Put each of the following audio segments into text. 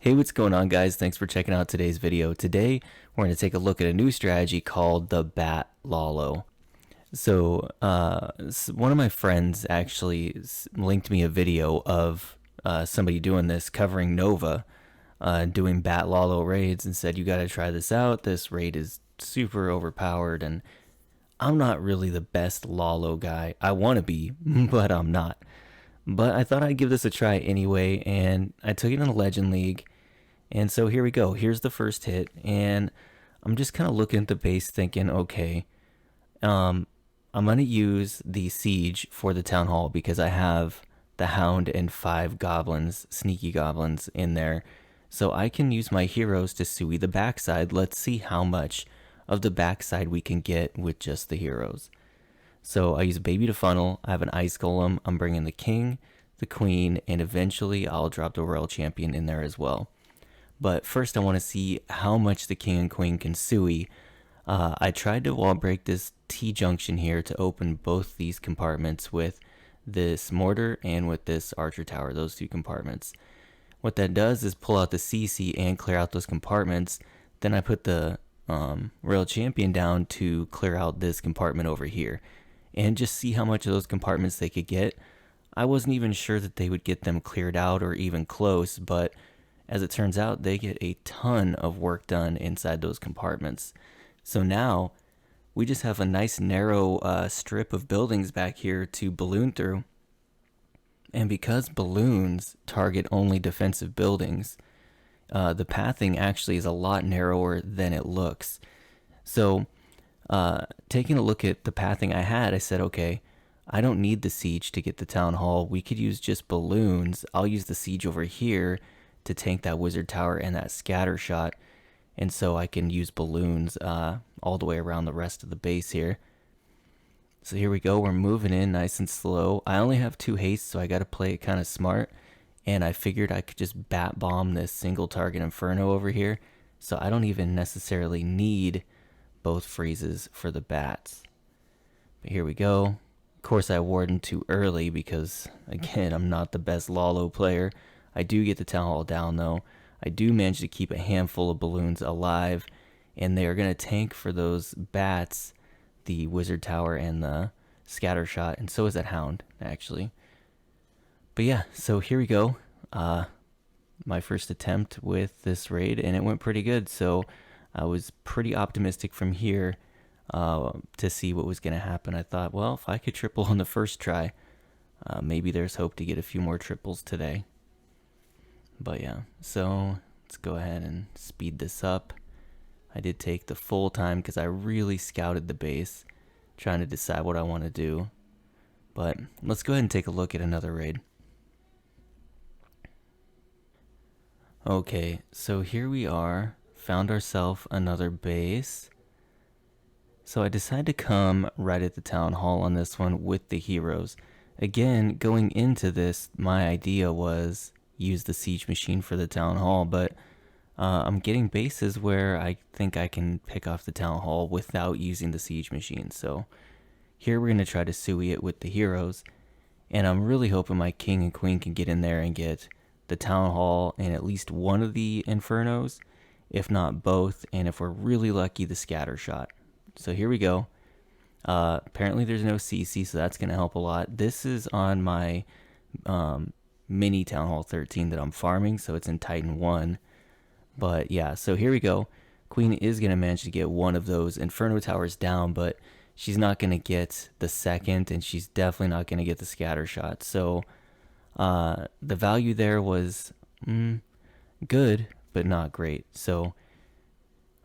Hey, what's going on, guys? Thanks for checking out today's video. Today, we're going to take a look at a new strategy called the Bat Lalo. One of my friends actually linked me a video of somebody doing this, covering Nova, doing Bat Lalo raids, and said, you got to try this out. This raid is super overpowered, and I'm not really the best Lalo guy. I want to be, but I'm not. But I thought I'd give this a try anyway, and I took it in a Legend League. And so here we go. Here's the first hit, and I'm just kind of looking at the base thinking, okay, I'm going to use the Siege for the Town Hall because I have the Hound and 5 goblins, sneaky goblins, in there. So I can use my heroes to sui the backside. Let's see how much of the backside we can get with just the heroes. So I use Baby to funnel. I have an Ice Golem. I'm bringing the King, the Queen, and eventually I'll drop the Royal Champion in there as well. But first I want to see how much the King and Queen can sui. I tried to wall break this T-junction here to open both these compartments with this mortar and with this archer tower, those 2 compartments. What that does is pull out the CC and clear out those compartments. Then I put the Royal Champion down to clear out this compartment over here and just see how much of those compartments they could get. I wasn't even sure that they would get them cleared out or even close, but as it turns out, they get a ton of work done inside those compartments. So now we just have a nice narrow strip of buildings back here to balloon through. And because balloons target only defensive buildings, the pathing actually is a lot narrower than it looks. So taking a look at the pathing I had, I said, okay, I don't need the siege to get the town hall. We could use just balloons. I'll use the siege over here to tank that wizard tower and that scatter shot. And so I can use balloons all the way around the rest of the base here. So here we go. We're moving in nice and slow. I only have 2 haste, so I got to play it kind of smart. And I figured I could just bat bomb this single target inferno over here. So I don't even necessarily need both freezes for the bats. But here we go. Of course, I wardened too early because, again, I'm not the best Lalo player. I do get the town hall down, though. I do manage to keep a handful of balloons alive, and they are going to tank for those bats, the wizard tower and the scatter shot, and so is that hound, actually. But yeah, so here we go. My first attempt with this raid, and it went pretty good, so I was pretty optimistic from here to see what was going to happen. I thought, well, if I could triple on the first try, maybe there's hope to get a few more triples today. But yeah, so let's go ahead and speed this up. I did take the full time because I really scouted the base, trying to decide what I want to do. But let's go ahead and take a look at another raid. Okay, so here we are, found ourselves another base. So I decided to come right at the town hall on this one with the heroes. Again, going into this, my idea was use the siege machine for the town hall, but I'm getting bases where I think I can pick off the town hall without using the siege machine. So here we're going to try to sui it with the heroes, and I'm really hoping my king and queen can get in there and get the town hall and at least one of the infernos, if not both, and if we're really lucky, the scatter shot. So here we go. Apparently there's no CC, so that's going to help a lot. This is on my mini Town Hall 13 that I'm farming, so it's in Titan 1. But yeah, so here we go. Queen is going to manage to get one of those Inferno Towers down, but she's not going to get the second, and she's definitely not going to get the scatter shot. So the value there was good, but not great. So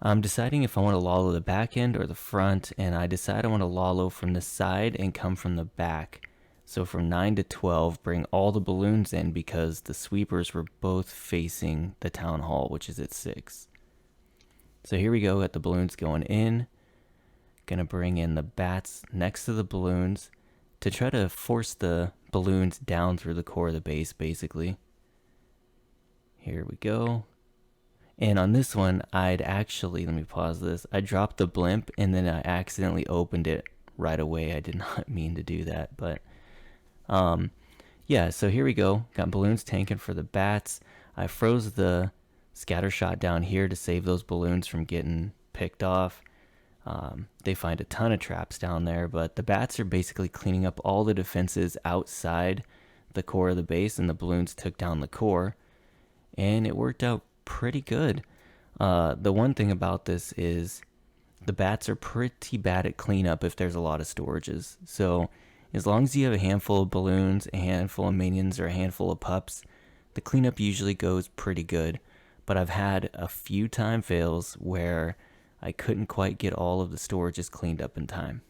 I'm deciding if I want to Lalo the back end or the front, and I decide I want to Lalo from the side and come from the back. So from 9 to 12, bring all the balloons in because the sweepers were both facing the town hall, which is at 6. So here we go, got the balloons going in. Gonna bring in the bats next to the balloons to try to force the balloons down through the core of the base, basically. Here we go. And on this one, I'd actually, let me pause this. I dropped the blimp and then I accidentally opened it right away. I did not mean to do that, but yeah, so here we go. Got balloons tanking for the bats. I froze the scatter shot down here to save those balloons from getting picked off. They find a ton of traps down there, but the bats are basically cleaning up all the defenses outside the core of the base, and the balloons took down the core, and it worked out pretty good. The one thing about this is the bats are pretty bad at cleanup if there's a lot of storages. So as long as you have a handful of balloons, a handful of minions, or a handful of pups, the cleanup usually goes pretty good. But I've had a few time fails where I couldn't quite get all of the storages cleaned up in time.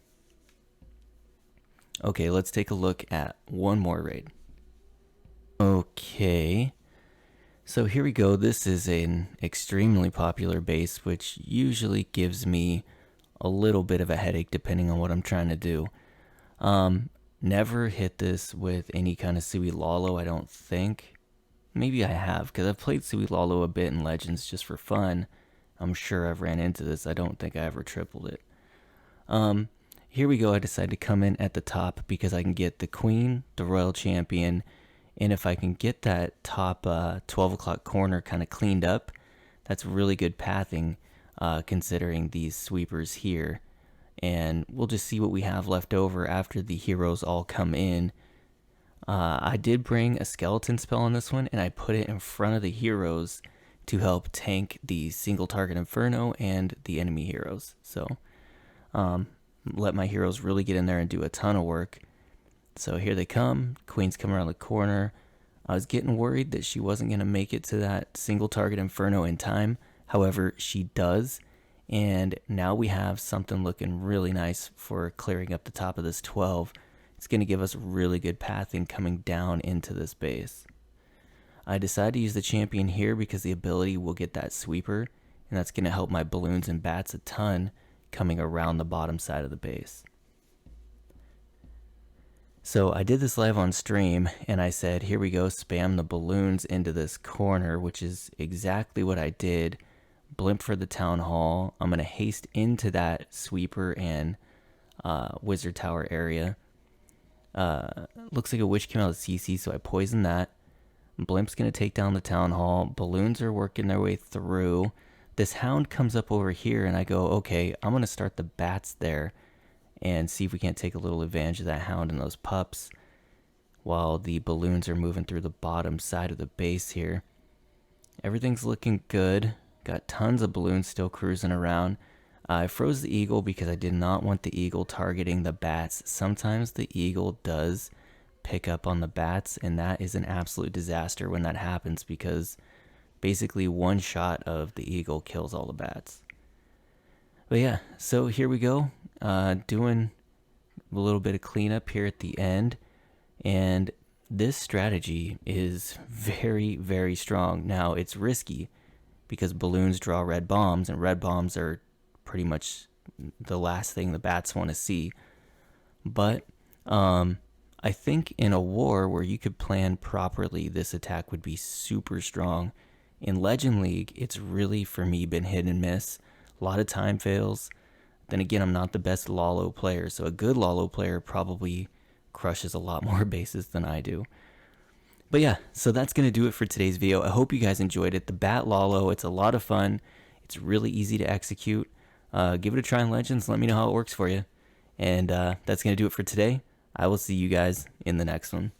Okay, let's take a look at one more raid. Okay, so here we go. This is an extremely popular base, which usually gives me a little bit of a headache depending on what I'm trying to do. Never hit this with any kind of Sui Lalo, I don't think. Maybe I have, because I've played Sui Lalo a bit in Legends just for fun. I'm sure I've ran into this. I don't think I ever tripled it. Here we go. I decided to come in at the top because I can get the Queen, the Royal Champion, and if I can get that top 12 o'clock corner kind of cleaned up, that's really good pathing considering these sweepers here. And we'll just see what we have left over after the heroes all come in. I did bring a skeleton spell on this one, and I put it in front of the heroes to help tank the single target inferno and the enemy heroes. So let my heroes really get in there and do a ton of work. So here they come. Queen's coming around the corner. I was getting worried that she wasn't going to make it to that single target inferno in time. However, she does. And now we have something looking really nice for clearing up the top of this 12. It's going to give us really good pathing coming down into this base. I decided to use the champion here because the ability will get that sweeper, and that's going to help my balloons and bats a ton coming around the bottom side of the base. So I did this live on stream, and I said, here we go, spam the balloons into this corner, which is exactly what I did. Blimp for the town hall. I'm going to haste into that sweeper and wizard tower area. Looks like a witch came out of CC, so I poisoned that. Blimp's going to take down the town hall. Balloons are working their way through. This hound comes up over here, and I go, okay, I'm going to start the bats there and see if we can't take a little advantage of that hound and those pups while the balloons are moving through the bottom side of the base here. Everything's looking good. Got tons of balloons still cruising around. I froze the eagle because I did not want the eagle targeting the bats. Sometimes the eagle does pick up on the bats, and that is an absolute disaster when that happens because basically one shot of the eagle kills all the bats. But yeah, so here we go, doing a little bit of cleanup here at the end, and this strategy is very, very strong. Now, it's risky because balloons draw red bombs, and red bombs are pretty much the last thing the bats want to see. But I think in a war where you could plan properly, this attack would be super strong. In Legend League, it's really, for me, been hit and miss. A lot of time fails. Then again, I'm not the best Lalo player, so a good Lalo player probably crushes a lot more bases than I do. But yeah, so that's going to do it for today's video. I hope you guys enjoyed it. The Bat Lalo, it's a lot of fun. It's really easy to execute. Give it a try in Legends. Let me know how it works for you. And that's going to do it for today. I will see you guys in the next one.